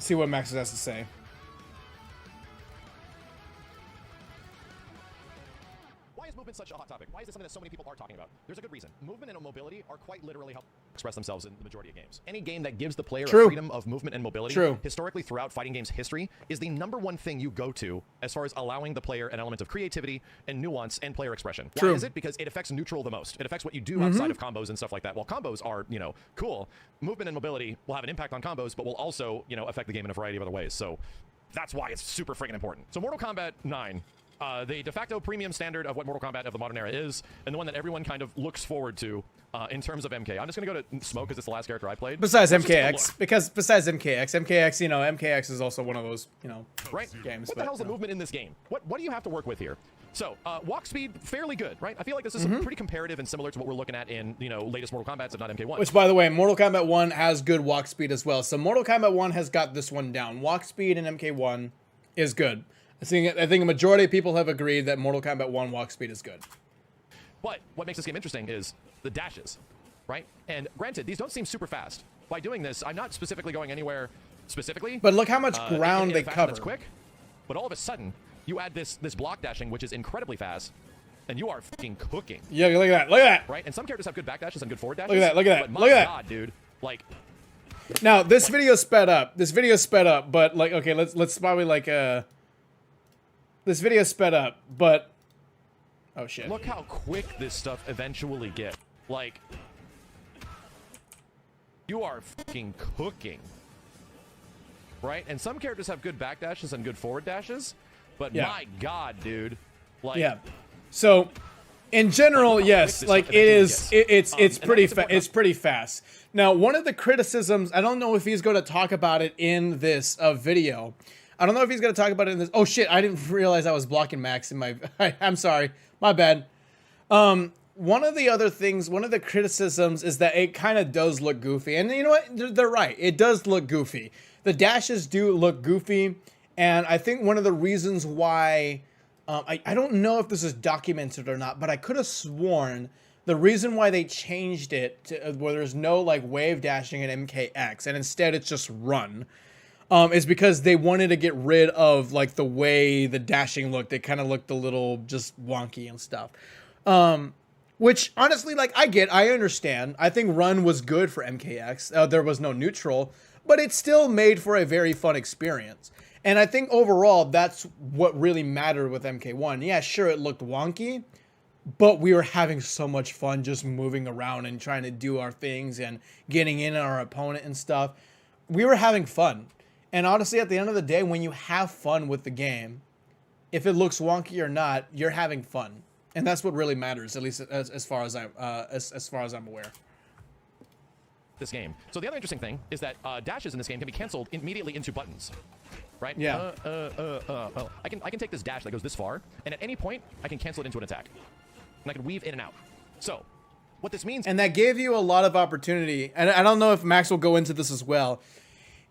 see what Max has to say. Why is movement such a hot topic? Why is this something that so many people are talking about? There's a good reason. Movement and mobility are quite literally how express themselves in the majority of games. Any game that gives the player a freedom of movement and mobility, historically throughout fighting games history, is the #1 thing you go to as far as allowing the player an element of creativity and nuance and player expression. Why is it? Because it affects neutral the most. It affects what you do outside of combos and stuff like that. While combos are, you know, cool, movement and mobility will have an impact on combos, but will also, you know, affect the game in a variety of other ways. So that's why it's super friggin' important. So Mortal Kombat 9. The de facto premium standard of what Mortal Kombat of the modern era is, and the one that everyone kind of looks forward to in terms of MK. I'm just going to go to Smoke because it's the last character I played. Besides MKX, MKX, you know, MKX is also one of those, you know, games. What the hell's the movement in this game? What do you have to work with here? So, walk speed, fairly good, right? I feel like this is pretty comparative and similar to what we're looking at in, you know, latest Mortal Kombat, if not MK1. Which, by the way, Mortal Kombat 1 has good walk speed as well. So Mortal Kombat 1 has got this one down. Walk speed in MK1 is good. I think a majority of people have agreed that Mortal Kombat 1 walk speed is good. But what makes this game interesting is the dashes, right? And granted, these don't seem super fast. By doing this, I'm not specifically going anywhere specifically. But look how much ground they cover. That's quick. But all of a sudden, you add this block dashing, which is incredibly fast, and you are fucking cooking. Yeah, look at that. Look at that. Right? And some characters have good back dashes and good forward dashes. Look at that. Look at that. But look at God, dude. Like. Now this video sped up. This video sped up, but like, okay, let's probably like this video sped up, but oh shit. Look how quick this stuff eventually gets. Like, you are fucking cooking. Right? And some characters have good back dashes and good forward dashes, but my God, dude. Like, yeah. So, in general, yes, like it's pretty fast. Now, one of the criticisms, I don't know if he's going to talk about it in this video. I don't know if he's going to talk about it in this. Oh, shit. I didn't realize I was blocking Max in my... I'm sorry. My bad. One of the other things, one of the criticisms is that it kind of does look goofy. And you know what? They're right. It does look goofy. The dashes do look goofy. And I think one of the reasons why... I don't know if this is documented or not, but I could have sworn the reason why they changed it to where there's no, like, wave dashing in MKX, and instead it's just run... is because they wanted to get rid of, like, the way the dashing looked. It kind of looked a little just wonky and stuff. Which, honestly, like, I understand. I think run was good for MKX. There was no neutral, but it still made for a very fun experience. And I think overall, that's what really mattered with MK1. Yeah, sure, it looked wonky, but we were having so much fun just moving around and trying to do our things and getting in on our opponent and stuff. We were having fun. And honestly, at the end of the day, when you have fun with the game, if it looks wonky or not, you're having fun, and that's what really matters. At least as far as I'm aware. This game. So the other interesting thing is that dashes in this game can be canceled immediately into buttons, right? Yeah. I can take this dash that goes this far, and at any point I can cancel it into an attack, and I can weave in and out. So what this means, and that gave you a lot of opportunity. And I don't know if Max will go into this as well.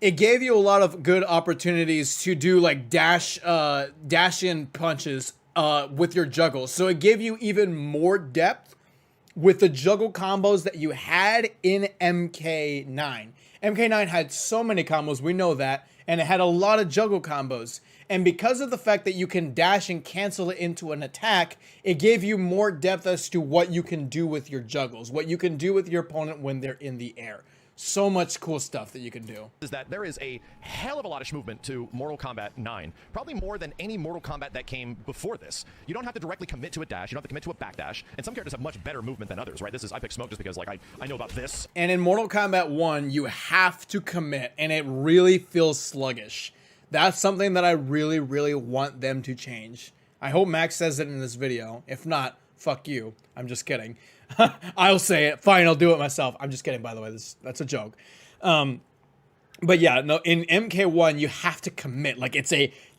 It gave you a lot of good opportunities to do like dash in punches with your juggles. So it gave you even more depth with the juggle combos that you had in MK9. MK9 had so many combos, we know that, and it had a lot of juggle combos. And because of the fact that you can dash and cancel it into an attack, it gave you more depth as to what you can do with your juggles, what you can do with your opponent when they're in the air. So much cool stuff that you can do. Is that there is a hell of a lot of movement to Mortal Kombat 9. Probably more than any Mortal Kombat that came before this. You don't have to directly commit to a dash. You don't have to commit to a backdash. And some characters have much better movement than others, right? I pick Smoke just because, like, I know about this. And in Mortal Kombat 1, you have to commit, and it really feels sluggish. That's something that I really, really want them to change. I hope Max says it in this video. If not, fuck you. I'm just kidding. I'll say it. Fine, I'll do it myself. I'm just kidding, by the way. That's a joke. But yeah, no, in MK1, you have to commit. Like,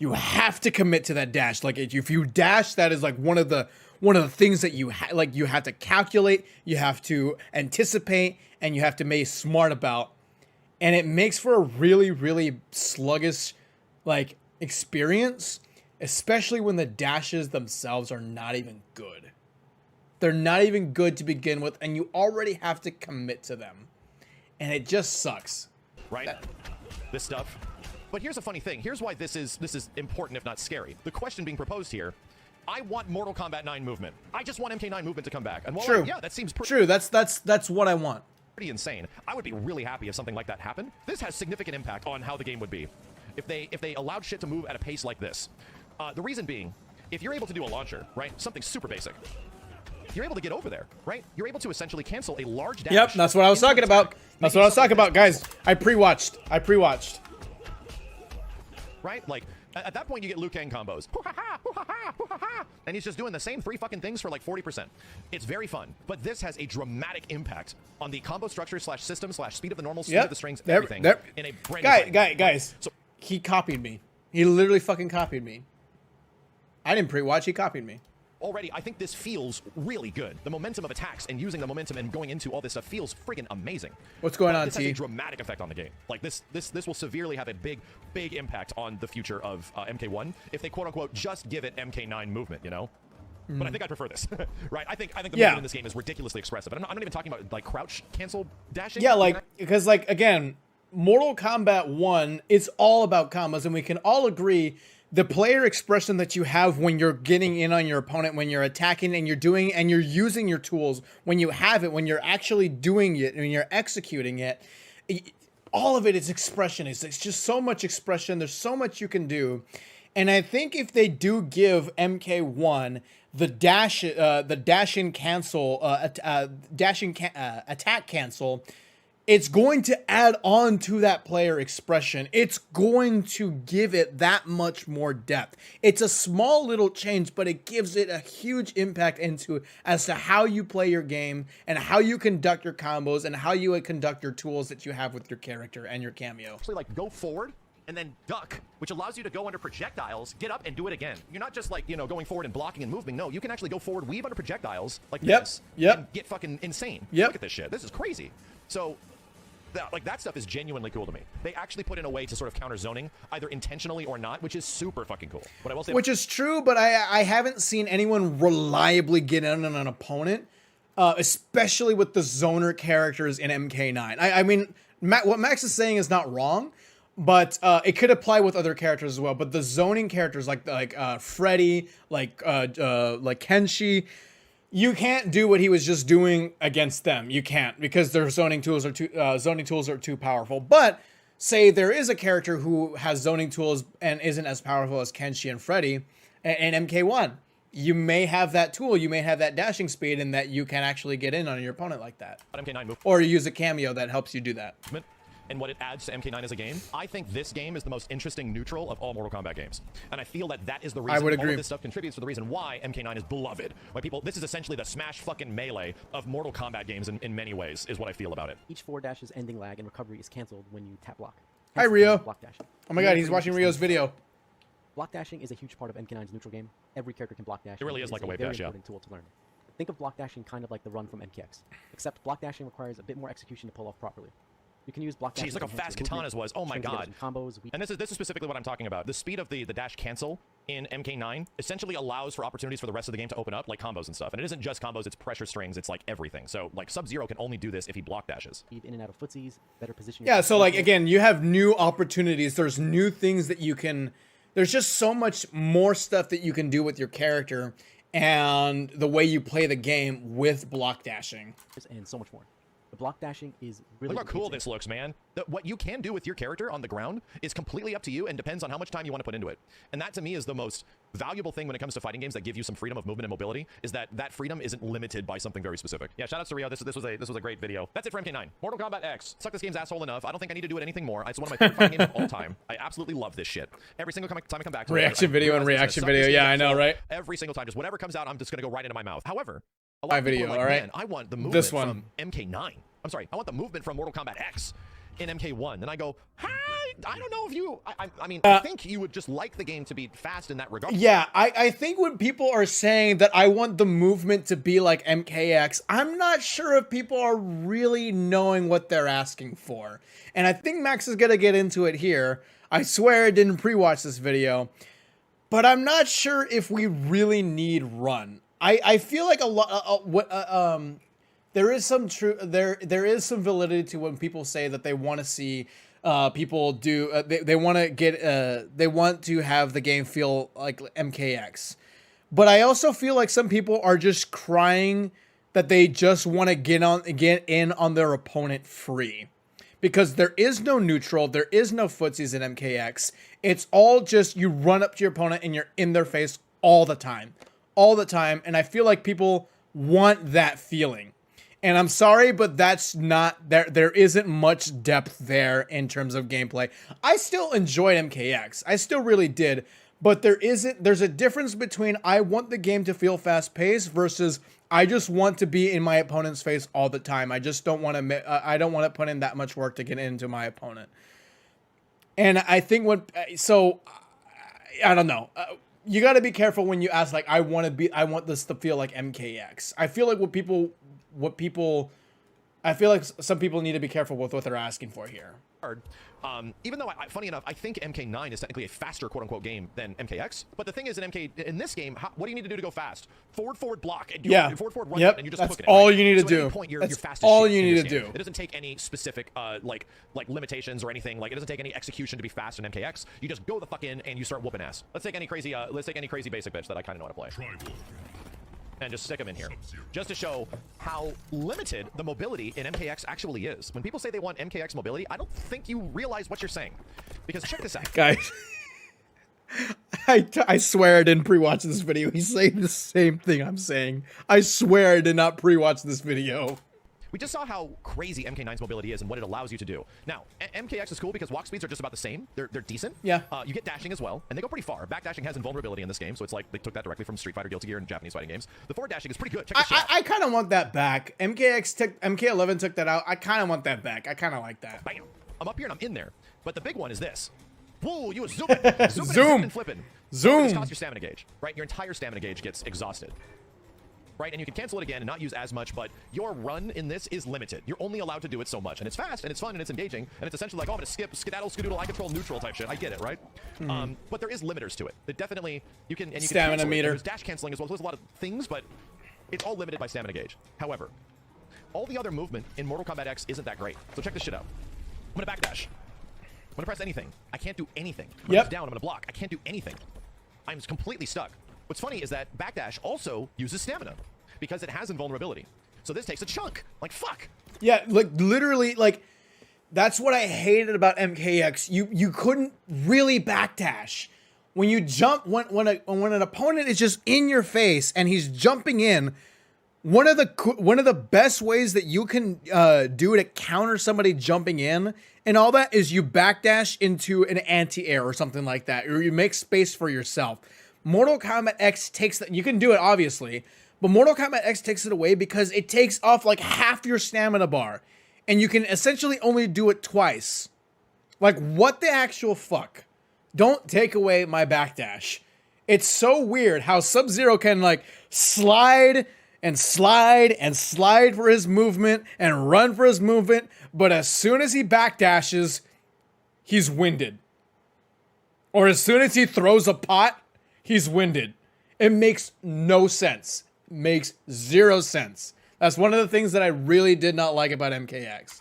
you have to commit to that dash. Like, if you dash, that is like one of the things that you have to calculate, you have to anticipate, and you have to be smart about. And it makes for a really, really sluggish, like, experience, especially when the dashes themselves are not even good. They're not even good to begin with, and you already have to commit to them. And it just sucks. Right? This stuff But here's a funny thing. Here's why this is important, if not scary. The question being proposed here, I want Mortal Kombat 9 movement. I just want MK9 movement to come back. And while True. yeah, that seems true. That's what I want. Pretty insane. I would be really happy if something like that happened. This has significant impact on how the game would be if they allowed shit to move at a pace like this. The reason being, if you're able to do a launcher, right, something super basic, you're able to get over there, right? You're able to essentially cancel a large dash. Yep, that's what I was talking about. That's what I was talking about, guys. I pre-watched. Right? Like, at that point, you get Liu Kang combos. And he's just doing the same 3 fucking things for like 40%. It's very fun. But this has a dramatic impact on the combo structure slash system slash speed of the normal, speed of the strings, everything. In a brand new guys, so he copied me. He literally fucking copied me. I didn't pre-watch, he copied me. Already, I think this feels really good. The momentum of attacks and using the momentum and going into all this stuff feels freaking amazing. What's going on, This has T? a dramatic effect on the game. Like, this will severely have a big impact on the future of MK1 if they quote-unquote just give it MK9 movement, you know? But I think I prefer this, right? I think the movement in this game is ridiculously expressive. I'm not even talking about, like, crouch cancel dashing. Yeah, like, because, like, again, Mortal Kombat 1 is all about combos, and we can all agree the player expression that you have when you're getting in on your opponent, when you're attacking and you're using your tools, when you have it, when you're actually doing it, when you're executing it, all of it is expression. It's just so much expression. There's so much you can do. And I think if they do give MK1 the dashing cancel, attack cancel, it's going to add on to that player expression. It's going to give it that much more depth. It's a small little change, but it gives it a huge impact as to how you play your game and how you conduct your combos and how you conduct your tools that you have with your character and your cameo. Actually, like, go forward and then duck, which allows you to go under projectiles, get up and do it again. You're not just like, you know, going forward and blocking and moving. No, you can actually go forward, weave under projectiles like this, and get fucking insane. Look at this shit. This is crazy. So that stuff is genuinely cool to me. They actually put in a way to sort of counter zoning, either intentionally or not, which is super fucking cool. But I will say, which is true, but I haven't seen anyone reliably get in on an opponent, especially with the zoner characters in MK9. I mean, what Max is saying is not wrong, but it could apply with other characters as well. But the zoning characters like Freddy, like Kenshi, you can't do what he was just doing against them. You can't, because their zoning tools are too powerful. But say there is a character who has zoning tools and isn't as powerful as Kenshi and Freddy and MK1. You may have that tool, you may have that dashing speed, and that you can actually get in on your opponent like that. MK9 move. Or use a cameo that helps you do that. And what it adds to MK9 as a game, I think this game is the most interesting neutral of all Mortal Kombat games. And I feel that is the reason all of this stuff contributes to the reason why MK9 is beloved. Why people, this is essentially the Smash fucking Melee of Mortal Kombat games in many ways, is what I feel about it. Each 4 dashes ending lag and recovery is canceled when you tap block. Hi, Rio. Block dashing. Oh my god, he's watching Rio's video. Block dashing is a huge part of MK9's neutral game. Every character can block dash. It really is like a wave dash, very important tool to learn. Think of block dashing kind of like the run from MKX, except block dashing requires a bit more execution to pull off properly. You can use block dashing. Jeez, look how fast Katana's was. Oh my god. Combos. And this is specifically what I'm talking about. The speed of the dash cancel in MK9 essentially allows for opportunities for the rest of the game to open up, like combos and stuff. And it isn't just combos, it's pressure strings, it's like everything. So like Sub-Zero can only do this if he block dashes. In and out of footsies, better position. Yeah, so like again, you have new opportunities. There's new things that you can, there's just so much more stuff that you can do with your character and the way you play the game with block dashing. And so much more. The block dashing is really Look how cool this looks, man. What you can do with your character on the ground is completely up to you and depends on how much time you want to put into it. And that, to me, is the most valuable thing when it comes to fighting games that give you some freedom of movement and mobility, is that freedom isn't limited by something very specific. Yeah, shout out to Rio. This was a great video. That's it for MK9. Mortal Kombat X. Suck this game's asshole enough. I don't think I need to do it anything more. It's one of my favorite fighting games of all time. I absolutely love this shit. Every single time I come back to reaction video and reaction video. Yeah, I know, right? Every single time, just whatever comes out, I'm just gonna go right into my mouth. However, a lot my of people video, are like, all right. Man, I want the movement from MK9. I'm sorry, I want the movement from Mortal Kombat X in MK1. And I go, hi, I don't know if you, I mean, I think you would just like the game to be fast in that regard. Yeah, I think when people are saying that I want the movement to be like MKX, I'm not sure if people are really knowing what they're asking for. And I think Max is going to get into it here. I swear I didn't pre-watch this video, but I'm not sure if we really need run. I feel like a lot, there is some validity to when people say that they want to see People do they want to get they want to have the game feel like MKX. But I also feel like some people are just crying that they just want to get in on their opponent free. Because there is no neutral, there is no footsies in MKX. It's all just you run up to your opponent and you're in their face all the time. All the time. And I feel like people want that feeling. And I'm sorry, but that's not there isn't much depth there in terms of gameplay. I still enjoyed MKX. I still really did. But there's a difference between I want the game to feel fast-paced versus I just want to be in my opponent's face all the time. I just don't want to I don't want to put in that much work to get into my opponent. And I think I don't know. You got to be careful when you ask like I want this to feel like MKX. I feel like I feel like some people need to be careful with what they're asking for here. Even though, funny enough, I think MK9 is technically a faster quote-unquote game than MKX. But the thing is, in this game, what do you need to do to go fast? Forward block. And forward run, and you just that's hook it. all right? you need to so do. At any point, you're fast as all shit you in need this to game. do. It doesn't take any specific like limitations or anything. Like it doesn't take any execution to be fast in MKX. You just go the fuck in and you start whooping ass. Let's take any crazy basic bitch that I kind of know how to play. And just stick him in here, just to show how limited the mobility in MKX actually is. When people say they want MKX mobility, I don't think you realize what you're saying. Because check this out. Guys, I swear I didn't pre-watch this video. He's saying the same thing I'm saying. I swear I did not pre-watch this video. We just saw how crazy MK9's mobility is and what it allows you to do. Now, MKX is cool because walk speeds are just about the same. They're decent. Yeah. You get dashing as well, and they go pretty far. Backdashing has invulnerability in this game, so it's like they took that directly from Street Fighter, Guilty Gear, and Japanese fighting games. The forward dashing is pretty good. Check this shit out. I kind of want that back. MK11 took that out. I kind of want that back. I kind of like that. Bam! I'm up here and I'm in there. But the big one is this. Whoa, you was zooming. Zoom. And flipping. Zoom. This costs your stamina gauge, right? Your entire stamina gauge gets exhausted. Right, and you can cancel it again and not use as much, but your run in this is limited. You're only allowed to do it so much, and it's fast, and it's fun, and it's engaging, and it's essentially like, oh, I'm gonna skip, skedaddle, skedoodle, I control neutral type shit. I get it, right? But there is limiters to it. It definitely, you can stamina meter. There's dash canceling as well. There's a lot of things, but it's all limited by stamina gauge. However, all the other movement in Mortal Kombat X isn't that great. So check this shit out. I'm gonna backdash. I'm gonna press anything. I can't do anything. When it's down, I'm gonna block. I can't do anything. I'm completely stuck. What's funny is that backdash also uses stamina, because it has invulnerability. So this takes a chunk. Like, fuck. Yeah, like, literally, like, that's what I hated about MKX. You couldn't really backdash. When you jump, when an opponent is just in your face and he's jumping in, one of the best ways that you can do to counter somebody jumping in and all that is you backdash into an anti-air or something like that, or you make space for yourself. Mortal Kombat X takes that. You can do it, obviously, but Mortal Kombat X takes it away because it takes off like half your stamina bar. And you can essentially only do it twice. Like, what the actual fuck? Don't take away my backdash. It's so weird how Sub-Zero can, like, slide and slide and slide for his movement and run for his movement. But as soon as he backdashes, he's winded. Or as soon as he throws a pot, he's winded. It makes no sense. Makes zero sense. That's one of the things that I really did not like about MKX.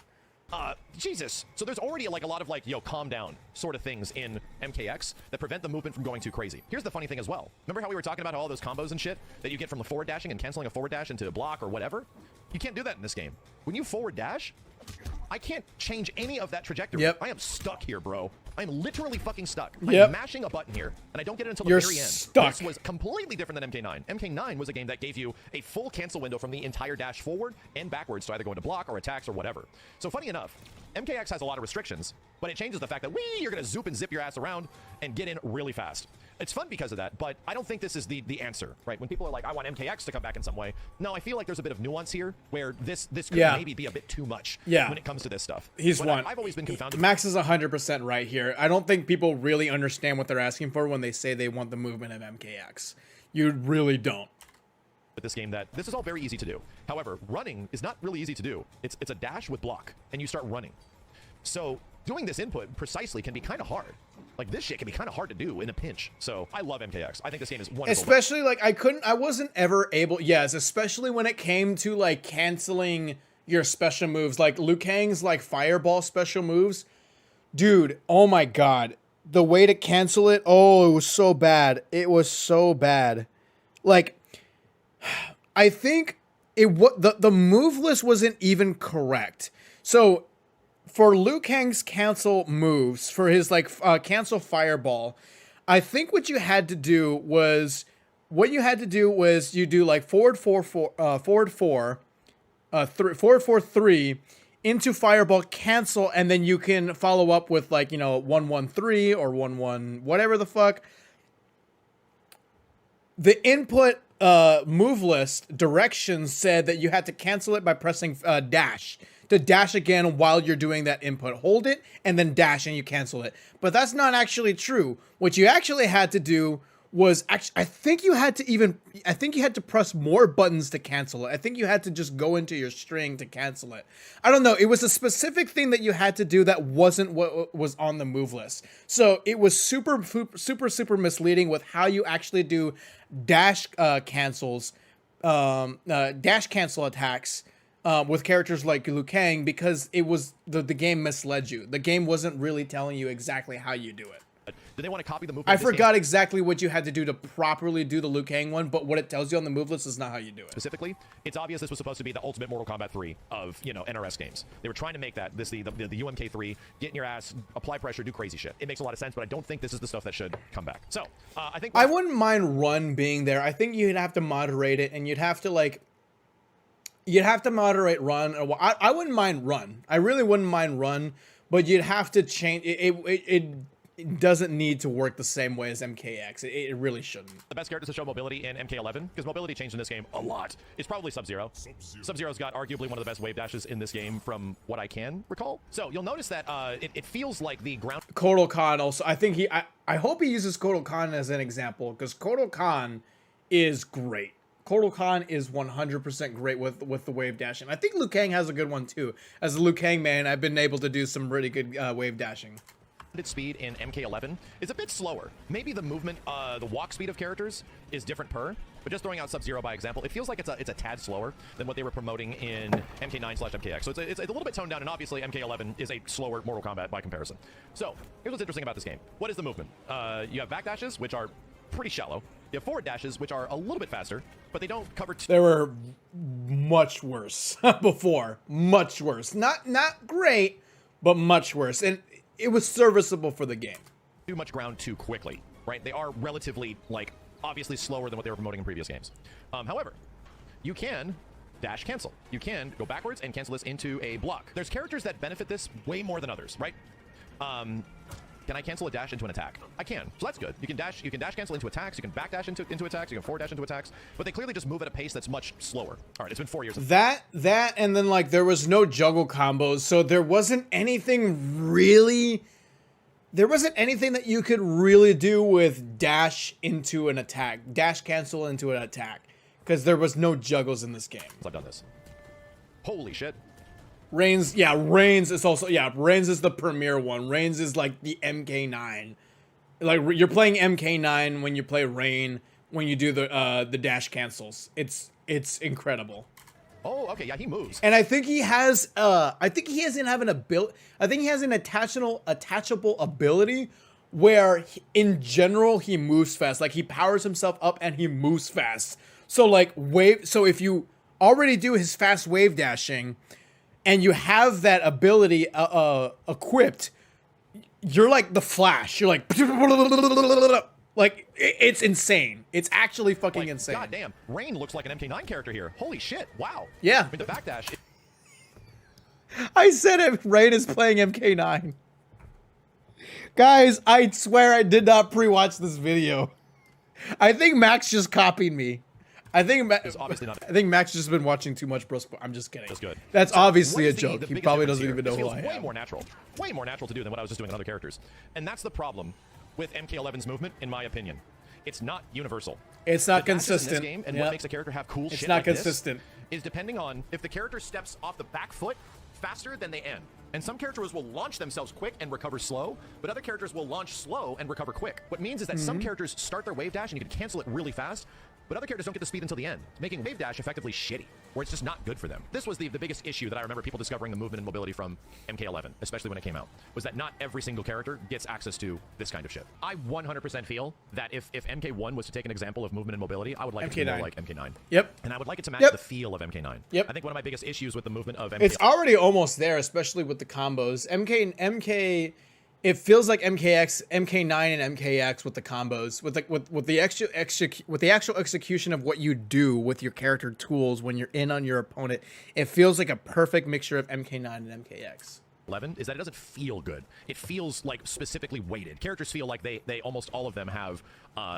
Jesus. So there's already like a lot of like, yo, calm down sort of things in MKX that prevent the movement from going too crazy. Here's the funny thing as well. Remember how we were talking about all those combos and shit that you get from the forward dashing and canceling a forward dash into a block or whatever? You can't do that in this game. When you forward dash, I can't change any of that trajectory. Yep. I am stuck here, bro. I'm literally fucking stuck. I'm mashing a button here, and I don't get it until the very end. Stuck. This was completely different than MK9. MK9 was a game that gave you a full cancel window from the entire dash forward and backwards to either go into block or attacks or whatever. So funny enough, MKX has a lot of restrictions, but it changes the fact that you're going to zoop and zip your ass around and get in really fast. It's fun because of that, but I don't think this is the answer, right? When people are like, I want MKX to come back in some way. No, I feel like there's a bit of nuance here where this could maybe be a bit too much when it comes to this stuff. He's one. I've always been confounded. Max is 100% right here. I don't think people really understand what they're asking for when they say they want the movement of MKX. You really don't. With this game, that this is all very easy to do. However, running is not really easy to do. It's a dash with block, and you start running. So doing this input precisely can be kind of hard. Like, this shit can be kind of hard to do in a pinch. So I love MKX. I think this game is wonderful. Especially, like, I wasn't ever able, especially when it came to, like, canceling your special moves. Like, Liu Kang's, like, fireball special moves. Dude, oh my god. The way to cancel it, oh, it was so bad. It was so bad. Like, I think the move list wasn't even correct. So, for Liu Kang's cancel moves, for his, like, cancel fireball, I think what you had to do was you do, like, forward 4, 3 into fireball, cancel, and then you can follow up with, like, 1-1-3 or 1-1 whatever the fuck. The input move list directions said that you had to cancel it by pressing dash to dash again while you're doing that input. Hold it and then dash and you cancel it. But that's not actually true. What you actually had to do was I think you had to press more buttons to cancel it. I think you had to just go into your string to cancel it. I don't know. It was a specific thing that you had to do that wasn't what was on the move list. So it was super misleading with how you actually do dash cancels, dash cancel attacks with characters like Liu Kang, because it was the game misled you. The game wasn't really telling you exactly how you do it. Did they want to copy the move? I forgot exactly what you had to do to properly do the Liu Kang one, but what it tells you on the move list is not how you do it. Specifically, it's obvious this was supposed to be the ultimate Mortal Kombat 3 of, NRS games. They were trying to make that the UMK3, get in your ass, apply pressure, do crazy shit. It makes a lot of sense, but I don't think this is the stuff that should come back. So, I think... I wouldn't mind Run being there. I think you'd have to moderate it, and you'd have to, like... You'd have to moderate Run. I wouldn't mind Run. I really wouldn't mind Run, but you'd have to change... It doesn't need to work the same way as MKX. It really shouldn't. The best characters to show mobility in MK11, because mobility changed in this game a lot. It's probably Sub-Zero. Sub-Zero's got arguably one of the best wave dashes in this game from what I can recall. So you'll notice that it feels like the ground... Kotal Khan also. I think I hope he uses Kotal Khan as an example, because Kotal Khan is great. Kotal Khan is 100% great with the wave dashing. I think Liu Kang has a good one too. As a Liu Kang man, I've been able to do some really good wave dashing. Speed in MK11 is a bit slower. Maybe the movement, the walk speed of characters is different per, but just throwing out Sub-Zero by example, it feels like it's a tad slower than what they were promoting in MK9/MKX. So it's a little bit toned down, and obviously MK11 is a slower Mortal Kombat by comparison. So here's what's interesting about this game. What is the movement? You have back dashes, which are pretty shallow. You have forward dashes, which are a little bit faster, but they don't cover... They were much worse before. Much worse. Not great, but much worse. And it was serviceable for the game. Too much ground too quickly, right? They are relatively, like, obviously slower than what they were promoting in previous games. However, you can dash cancel. You can go backwards and cancel this into a block. There's characters that benefit this way more than others, right? Can I cancel a dash into an attack? I can, so that's good. You can dash cancel into attacks, you can back dash into attacks, you can forward dash into attacks, but they clearly just move at a pace that's much slower. All right, it's been 4 years. That, and then, like, there was no juggle combos, so there wasn't anything really... There wasn't anything that you could really do with dash into an attack, dash cancel into an attack, because there was no juggles in this game. I've done this. Holy shit. Reigns is also, Reigns is the premier one. Reigns is like the MK9. Like, you're playing MK9 when you play Rain, when you do the dash cancels. It's incredible. Oh, okay, yeah, he moves. And I think he has an attachable ability where in general he moves fast. Like, he powers himself up and he moves fast. So like so if you already do his fast wave dashing and you have that ability equipped, you're like the Flash. You're like it's insane. It's actually fucking insane. God damn, Rain looks like an MK9 character here. Holy shit! Wow. Yeah. I mean, the backdash. I said it. Rain is playing MK9. Guys, I swear I did not pre-watch this video. I think Max just copied me. I think Max just been watching too much Brusk. I'm just kidding. That's good. That's obviously a joke. He probably doesn't even know who I am. Way more natural to do than what I was just doing on other characters. And that's the problem with MK11's movement, in my opinion. It's not universal. It's not consistent. In this game, and what makes a character have cool shit it's not like consistent. This is depending on if the character steps off the back foot faster than they end. And some characters will launch themselves quick and recover slow, but other characters will launch slow and recover quick. What means is that some characters start their wave dash and you can cancel it really fast, but other characters don't get the speed until the end, making wave dash effectively shitty, where it's just not good for them. This was the biggest issue that I remember people discovering the movement and mobility from MK11, especially when it came out, was that not every single character gets access to this kind of shit. I 100% feel that if MK1 was to take an example of movement and mobility, I would like it to be more like MK9. Yep. And I would like it to match Yep. the feel of MK9. Yep. I think one of my biggest issues with the movement of MK... It's already almost there, especially with the combos. MK, it feels like MK9 and MKX with the combos, with the actual execution of what you do with your character tools when you're in on your opponent. It feels like a perfect mixture of MK9 and MKX. 11 is that it doesn't feel good. It feels like specifically weighted. Characters feel like they almost all of them have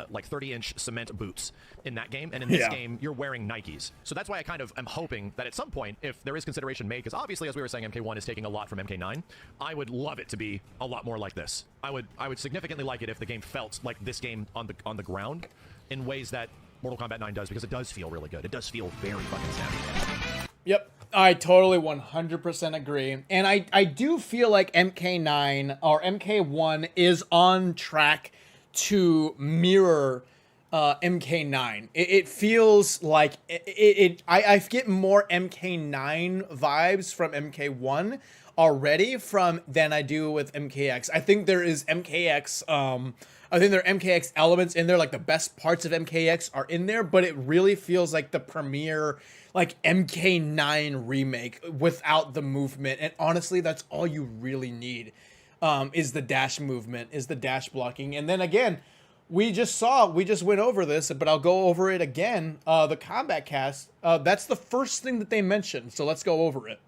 like 30-inch cement boots in that game, and in this game you're wearing Nikes. So that's why I kind of am hoping that at some point, if there is consideration made, because obviously as we were saying, MK1 is taking a lot from MK9, I would love it to be a lot more like this. I would significantly like it if the game felt like this game on the ground in ways that Mortal Kombat 9 does, because it does feel really good. It does feel very fucking snappy. Yep, I totally 100% agree. And I do feel like MK9 or MK1 is on track to mirror MK9. It feels like I get more MK9 vibes from MK1 already than I do with MKX. I think there is MKX I think there are MKX elements in there, like the best parts of MKX are in there, but it really feels like the premier like MK9 remake without the movement. And honestly, that's all you really need, is the dash movement, is the dash blocking. And then again, we just went over this, but I'll go over it again. The combat cast, that's the first thing that they mentioned. So let's go over it.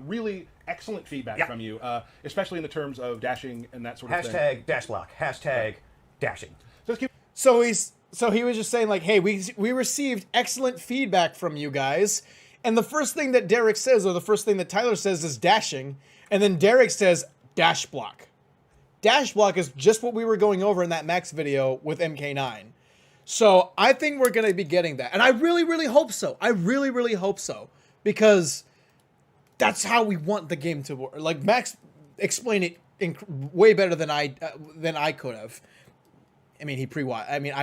Really excellent feedback from you, especially in the terms of dashing and that sort of thing. Hashtag dash block. Hashtag dashing. So he was just saying like, hey, we received excellent feedback from you guys. And the first thing that Derek says, or the first thing that Tyler says, is dashing. And then Derek says dash block. Dash block is just what we were going over in that Max video with MK9. So I think we're going to be getting that. And I really, really hope so. I really, really hope so. Because that's how we want the game to work. Like, Max explained it way better than I could have. I mean, he pre-watched. I mean,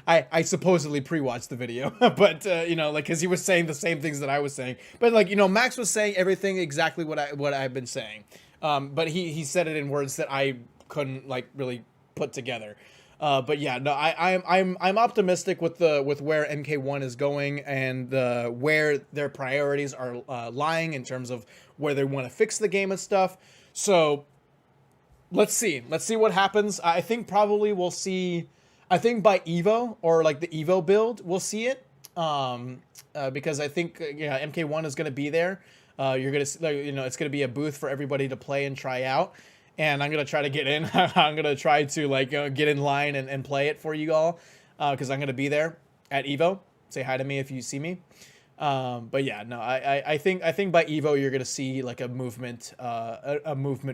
I supposedly pre-watched the video, but you know, like, because he was saying the same things that I was saying. But like, you know, Max was saying everything exactly what I've been saying, but he said it in words that I couldn't like really put together. But yeah, no, I'm optimistic with where MK1 is going and where their priorities are lying in terms of where they want to fix the game and stuff. So let's see what happens. I think probably we'll see. I think by Evo or like the Evo build, we'll see it. Because I think MK1 is going to be there. You're gonna, you know, it's going to be a booth for everybody to play and try out. And I'm going to try to get in. I'm going to try to like get in line and play it for you all. Because I'm going to be there at Evo. Say hi to me if you see me. But yeah, no, I think by Evo you're going to see like a movement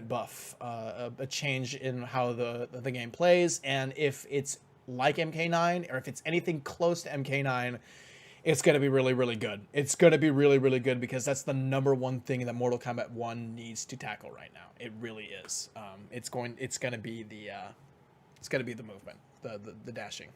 buff, a change in how the game plays. And if it's like MK9 or if it's anything close to MK9, it's going to be really, really good. It's going to be really, really good because that's the #1 thing that Mortal Kombat 1 needs to tackle right now. It really is. It's going to be the movement, the dashing.